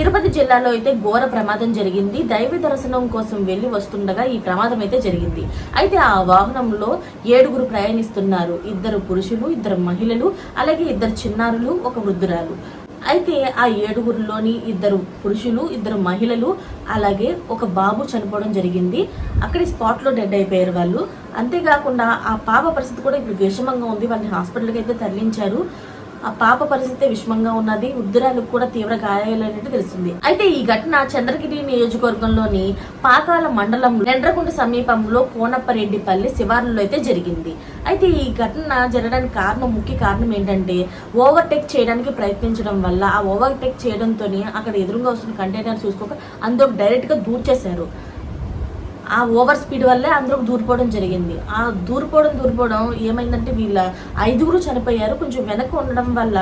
తిరుపతి జిల్లాలో అయితే ఘోర ప్రమాదం జరిగింది. దైవ దర్శనం కోసం వెళ్లి వస్తుండగా ఈ ప్రమాదం అయితే జరిగింది. అయితే ఆ వాహనంలో 7 ప్రయాణిస్తున్నారు. 2 పురుషులు, 2 మహిళలు, అలాగే 2 చిన్నారులు, 1 వృద్ధురాలు. అయితే ఆ 7లోని 2 పురుషులు, 2 మహిళలు, అలాగే 1 బాబు చనిపోవడం జరిగింది. అక్కడి స్పాట్లో డెడ్ అయిపోయారు వాళ్ళు. అంతేకాకుండా ఆ పాప పరిస్థితి కూడా ఇప్పుడు విషమంగా ఉంది. వాళ్ళని హాస్పిటల్కి అయితే తరలించారు. ఆ పాప పరిస్థితి విషమంగా ఉన్నది. వృద్ధురాలకు కూడా తీవ్ర గాయాలైనట్టు తెలుస్తుంది. అయితే ఈ ఘటన చంద్రగిరి నియోజకవర్గంలోని పాకాల మండలం లెండ్రకుంట సమీపంలో కోనప్పరెడ్డిపల్లి శివారులో అయితే జరిగింది. అయితే ఈ ఘటన జరగడానికి ముఖ్య కారణం ఏంటంటే ఓవర్టేక్ చేయడానికి ప్రయత్నించడం వల్ల ఆ ఓవర్టేక్ చేయడంతో అక్కడ ఎదురుగా వస్తున్న కంటైనర్ చూసుకోక అందులో డైరెక్ట్ గా దూర్చేశారు. ఆ ఓవర్ స్పీడ్ వల్లే అందరూ దూరిపోవడం జరిగింది. ఆ దూరిపోవడం ఏమైందంటే వీళ్ళ 5 చనిపోయారు. కొంచెం వెనక్కి ఉండడం వల్ల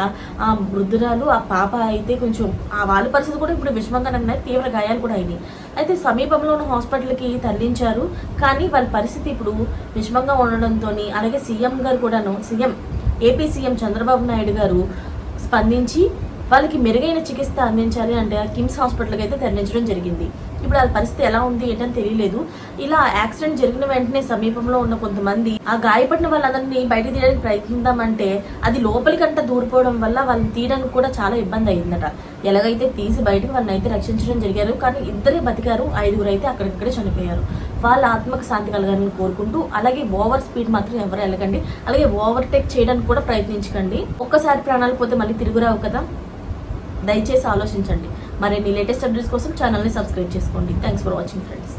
ఆ వృద్ధురాలు, ఆ పాప అయితే కొంచెం వాళ్ళ పరిస్థితి కూడా ఇప్పుడు విషమంగానే ఉన్నాయి. తీవ్ర గాయాలు కూడా అయినాయి. అయితే సమీపంలో ఉన్న హాస్పిటల్కి తరలించారు. కానీ వాళ్ళ పరిస్థితి ఇప్పుడు విషమంగా ఉండడంతో అలాగే సీఎం గారు కూడాను ఏపీ సీఎం చంద్రబాబు నాయుడు గారు స్పందించి వాళ్ళకి మెరుగైన చికిత్స అందించాలి అంటే కిమ్స్ హాస్పిటల్కి అయితే తరలించడం జరిగింది. ఇప్పుడు వాళ్ళ పరిస్థితి ఎలా ఉంది ఏంటని తెలియలేదు. ఇలా యాక్సిడెంట్ జరిగిన వెంటనే సమీపంలో ఉన్న కొంతమంది ఆ గాయపడిన వాళ్ళందరినీ బయటకు తీయడానికి ప్రయత్నిద్దామంటే అది లోపలికంట దూరిపోవడం వల్ల వాళ్ళని తీయడానికి కూడా చాలా ఇబ్బంది అయిందట. ఎలాగైతే తీసి బయటకు వాళ్ళని అయితే రక్షించడం జరిగారు. కానీ 2 బతికారు, 5 అయితే అక్కడిక్కడే చనిపోయారు. వాళ్ళ ఆత్మకు శాంతి కలగాలని కోరుకుంటూ, అలాగే ఓవర్ స్పీడ్ మాత్రం ఎవరు వెళ్ళకండి, అలాగే ఓవర్టేక్ చేయడానికి కూడా ప్రయత్నించకండి. ఒక్కసారి ప్రాణాలు పోతే మళ్ళీ తిరుగురావు కదా, దయచేసి ఆలోచించండి. మరిన్ని లేటెస్ట్ అప్డేట్స్ కోసం ఛానల్ని సబ్స్క్రైబ్ చేసుకోండి. Thanks for watching friends.